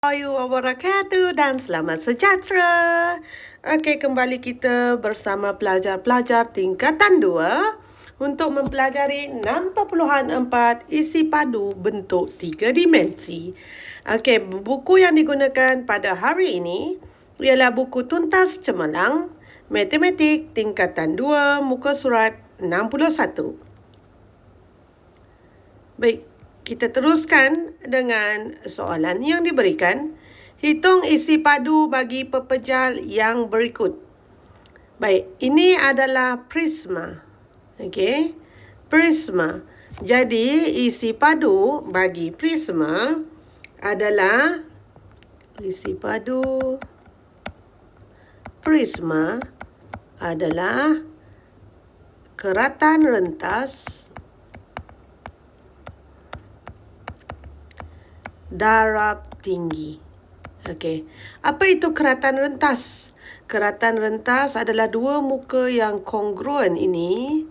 Wabarakatuh dan selamat sejahtera. Okey, kembali kita bersama pelajar-pelajar tingkatan 2 untuk mempelajari 6.4 isi padu bentuk 3 dimensi. Okey, buku yang digunakan pada hari ini ialah buku Tuntas Cemerlang Matematik tingkatan 2 muka surat 61. Baik, kita teruskan dengan soalan yang diberikan. Hitung isi padu bagi pepejal yang berikut. Baik, ini adalah prisma. Okey, prisma. Jadi, isi padu bagi prisma adalah isi padu prisma adalah keratan rentas darab tinggi. Okey. Apa itu keratan rentas? Keratan rentas adalah dua muka yang kongruen ini,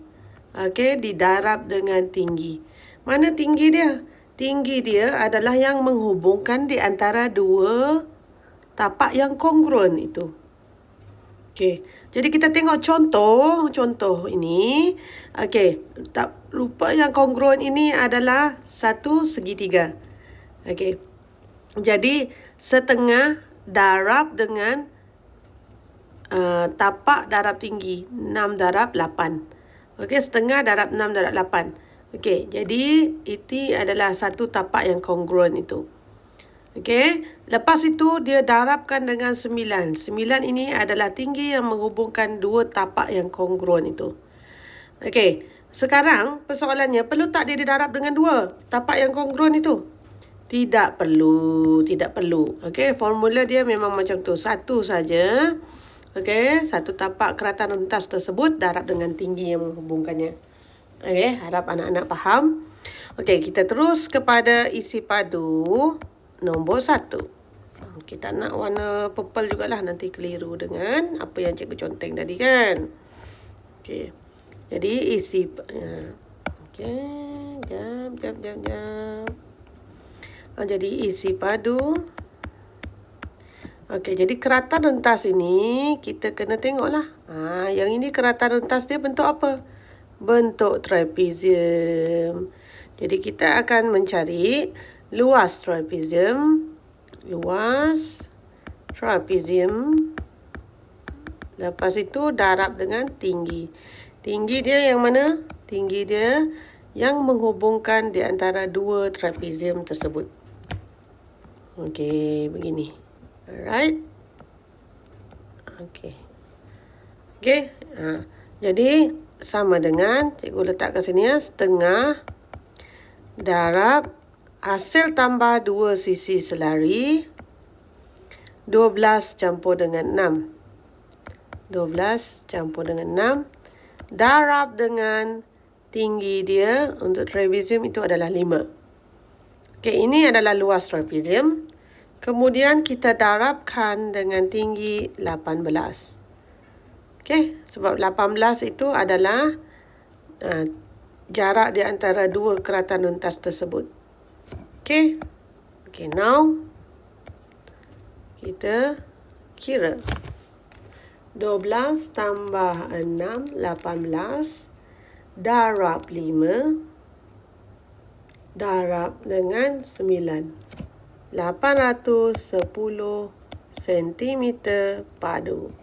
okey, didarab dengan tinggi. Mana tinggi dia? Tinggi dia adalah yang menghubungkan di antara dua tapak yang kongruen itu. Okey. Jadi kita tengok contoh ini. Okey, rupa yang kongruen ini adalah satu segitiga. Okey. Jadi setengah darab dengan tapak darab tinggi 6 darab 8. Okey, setengah darab 6 darab 8. Okey, jadi itu adalah satu tapak yang kongruen itu. Okey, lepas itu dia darabkan dengan 9. 9 ini adalah tinggi yang menghubungkan dua tapak yang kongruen itu. Okey, sekarang persoalannya, perlu tak dia didarab dengan dua tapak yang kongruen itu? Tidak perlu. Okey, formula dia memang macam tu. Satu saja. Okey, satu tapak keratan rentas tersebut darab dengan tinggi yang menghubungkannya. Okey, harap anak-anak faham. Okey, kita terus kepada isi padu nombor 1. Kita nak warna purple jugalah, nanti keliru dengan apa yang cikgu conteng tadi kan. Okey. Jadi isi okey, jap. Jadi isi padu. Okey, jadi keratan rentas ini kita kena tengoklah. Yang ini keratan rentas dia bentuk apa? Bentuk trapezium. Jadi kita akan mencari luas trapezium. Lepas itu darab dengan tinggi. Tinggi dia yang mana? Tinggi dia yang menghubungkan di antara dua trapezium tersebut. Okey, begini. Alright. Okey. Jadi sama dengan, cikgu letak kat sini ya, setengah darab hasil tambah dua sisi selari 12 campur dengan 6. 12 campur dengan 6 darab dengan tinggi dia untuk trapezium itu adalah 5. Okey, ini adalah luas trapezium. Kemudian kita darabkan dengan tinggi 18. Okey, sebab 18 itu adalah jarak di antara dua keratan rentas tersebut. Okey, now kita kira 12 tambah 6, 18 darab 5 darab dengan 9. 810 cm padu.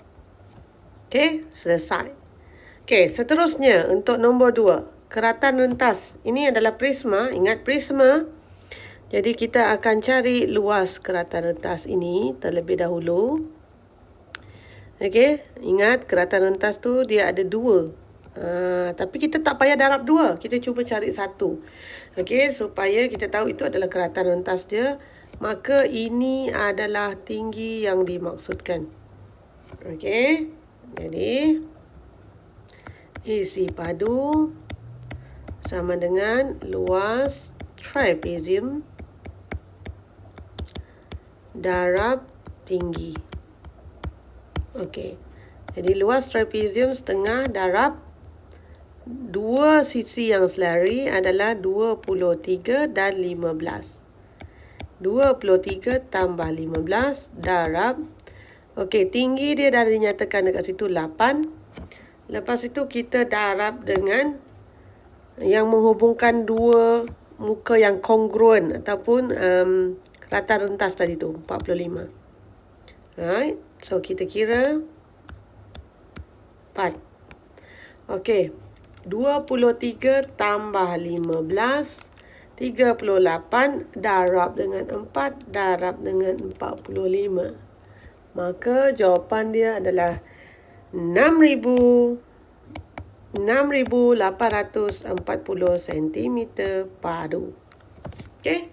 Okey, selesai. Okey, seterusnya untuk nombor 2. Keratan rentas. Ini adalah prisma. Ingat prisma. Jadi kita akan cari luas keratan rentas ini terlebih dahulu. Okey, ingat keratan rentas tu dia ada 2. Tapi kita tak payah darab 2. Kita cuba cari 1. Okey, supaya kita tahu itu adalah keratan rentas dia. Maka ini adalah tinggi yang dimaksudkan. Okey, jadi isi padu sama dengan luas trapezium darab tinggi. Okey, jadi luas trapezium setengah darab dua sisi yang selari adalah 23 dan 15. 23 tambah 15 darab. Okey, tinggi dia dah dinyatakan dekat situ 8. Lepas itu kita darab dengan yang menghubungkan dua muka yang kongruen ataupun rata rentas tadi tu, 45. Alright, so kita kira 4. Okey, 23 tambah 15, 38 darab dengan 4 darab dengan 45. Maka jawapan dia adalah 6,840 cm padu. Okey?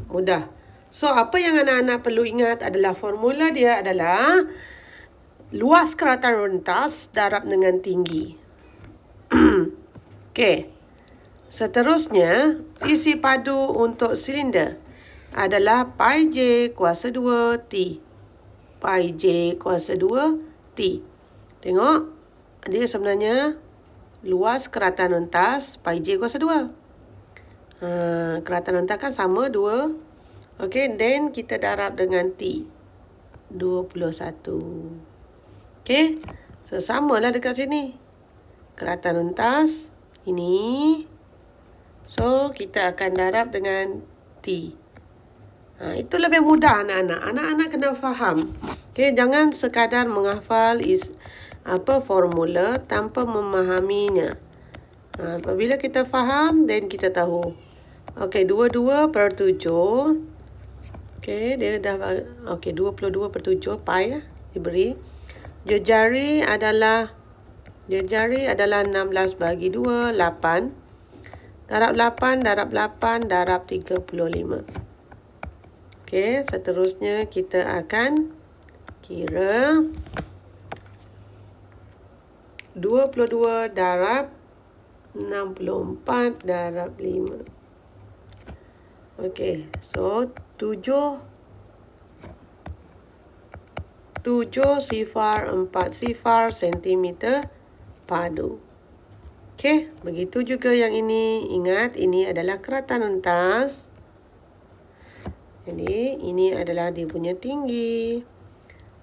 Mudah. So, apa yang anak-anak perlu ingat adalah formula dia adalah luas keratan rentas darab dengan tinggi. Okey. Seterusnya, isi padu untuk silinder adalah pi j kuasa 2 T. Pi j kuasa 2 T. Tengok, dia sebenarnya luas keratan rentas pi j kuasa 2. Keratan rentas kan sama 2. Okey, then kita darab dengan T. 21. Okey, so samalah dekat sini. Keratan rentas ini. So, kita akan darab dengan T. Itu lebih mudah anak-anak. Anak-anak kena faham. Okay, jangan sekadar menghafal formula tanpa memahaminya. Apabila kita faham, then kita tahu. Okay, 22/7. Okay, dia dah. Okay, 22/7 pi diberi. Jejari adalah 16 bagi 2, 8. Darab 8, darab 8, darab 35. Okey, seterusnya kita akan kira 22 darab 64 darab 5. Okey, so 7 sifar 4 sifar sentimeter padu. Okey, begitu juga yang ini. Ingat, ini adalah keratan rentas. Jadi, ini adalah dia punya tinggi.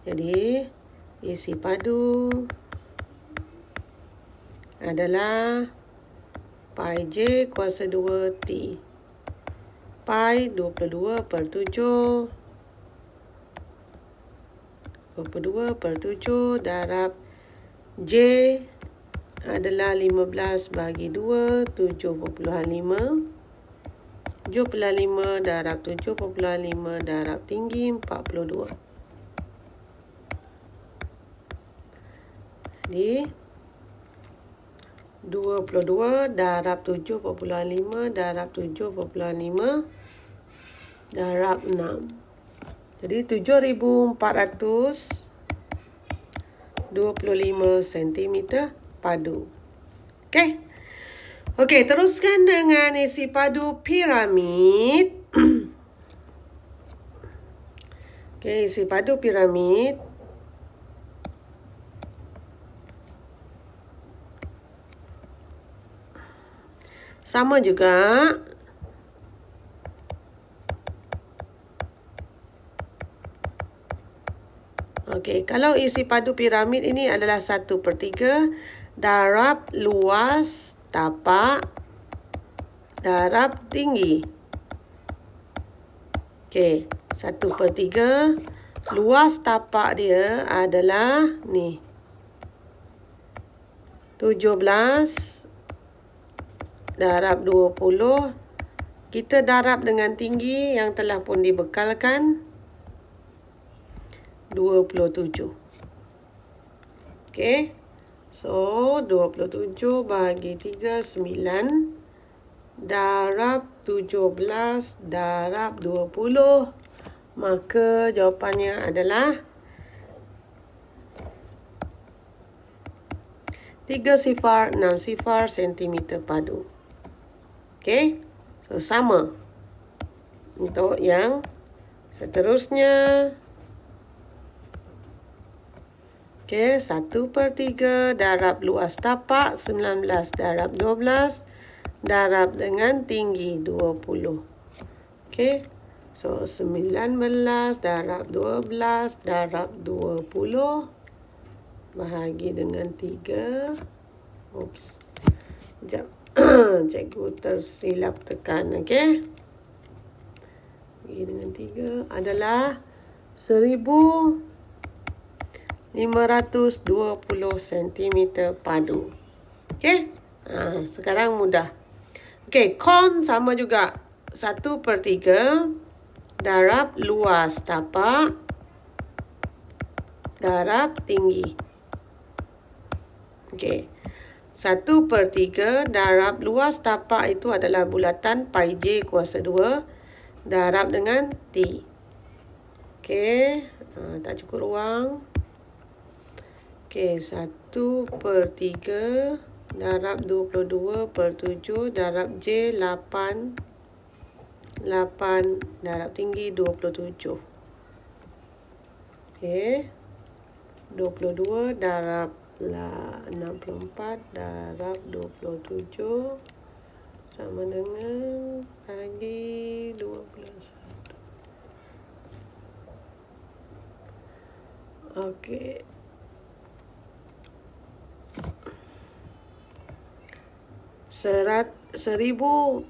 Jadi, isi padu adalah pi j kuasa 2 T. Pi 22/7. 22/7 darab J adalah 15 bagi 2, 7,5. 7,5 darab 7,5 darab tinggi 42. Jadi 22 darab 7,5 darab 7,5 darab 6. Jadi 7,425 cm padu. Okey. Okey, teruskan dengan isi padu piramid. Okey, isi padu piramid. Sama juga. Okey, kalau isi padu piramid ini adalah 1/3 darab luas tapak darab tinggi. Okey, 1/3 luas tapak dia adalah ni 17 darab 20. Kita darab dengan tinggi yang telah pun dibekalkan 27. Okey. So, 27 bagi 3, 9. Darab 17 darab 20. Maka jawapannya adalah 3 sifar 6 sifar sentimeter padu. Okey. So, sama. Untuk yang seterusnya. Okey, 1/3 darab luas tapak 19 darab 12 darab dengan tinggi 20. Okey. So, 19 darab 12 darab 20 bahagi dengan 3. Oops. Sekejap. Cikgu tersilap tekan. Okey. Bagi dengan 3 adalah 1520 cm padu. Okey. Sekarang mudah. Okey, kon sama juga. 1/3 darab luas tapak darab tinggi. Okey. 1/3 darab luas tapak itu adalah bulatan pi j kuasa 2 darab dengan T. Okey. Tak cukup ruang. Okey, 1/3 darab 22/7 darab J 8 darab tinggi 27. Okey. 22 darab 64 darab 27 sama dengan bagi 21. Okey. Seribu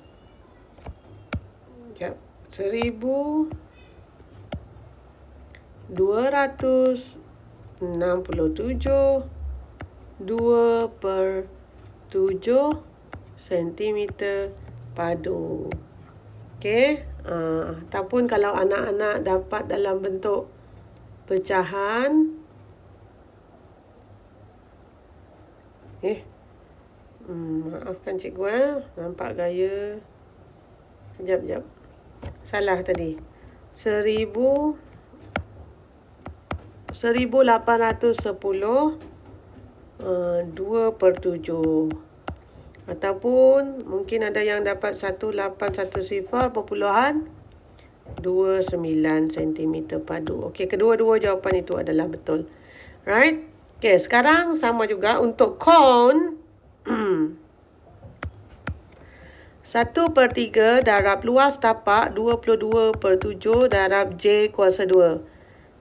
1267 2/7 cm padu. Okey. Ataupun kalau anak-anak dapat dalam bentuk pecahan. Maafkan cikgu. Nampak gaya. Sekejap. Salah tadi. 1810 2/7. Ataupun mungkin ada yang dapat 1810.29 cm padu. Okey, kedua-dua jawapan itu adalah betul. Right? Okey, sekarang sama juga untuk kon. 1/3 darab luas tapak 22/7 darab J kuasa 2.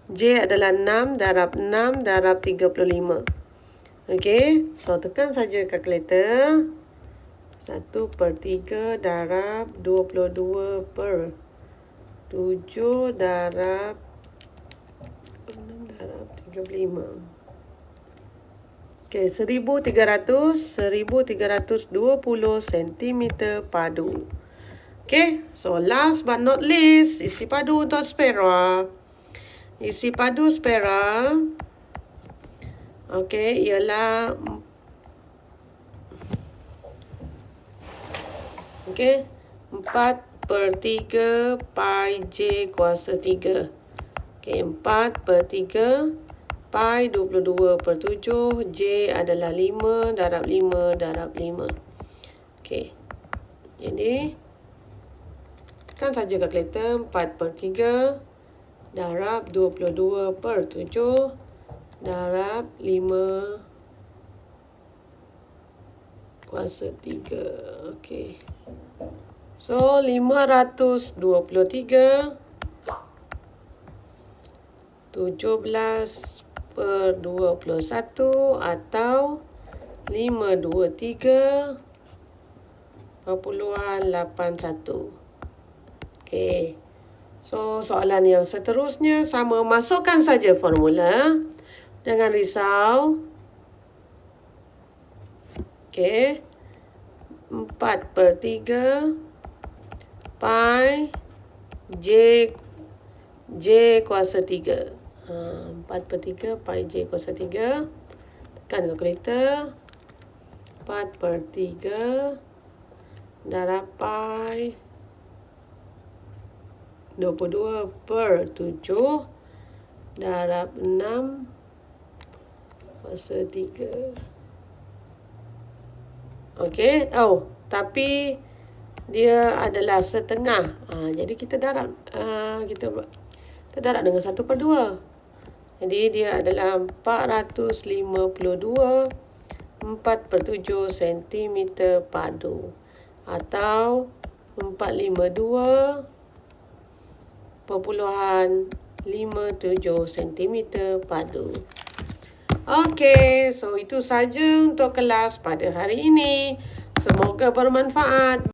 J adalah 6 darab 6 darab 35. Okey, so tekan saja kalkulator. 1/3 darab 22/7 darab 6 darab 35. Okey, 1320 cm padu. Okey, so last but not least, isi padu untuk spera. Isi padu spera, okey, ialah 4/3 pi j kuasa 3. Okey, 4/3 pi 22/7. J adalah 5 darab 5 darab 5. Okey. Jadi, tekan saja kalkulator. 4/3 darab 22/7 darab 5 kuasa 3. Okey. So, 523 17/21 atau 523.81. Okey. So, soalan yang seterusnya sama. Masukkan saja formula. Jangan risau. Okey. 4/3 pi J kuasa 3. 4/3 pi J kuasa 3. Tekan kalkulator. 4/3 darab pi 22/7 darab 6 kuasa 3. Okey. Tapi dia adalah setengah. Jadi kita darab. Kita darab dengan 1/2. Jadi dia adalah 452 4/7 cm padu. Atau 452 cm padu. Okey, so itu saja untuk kelas pada hari ini. Semoga bermanfaat.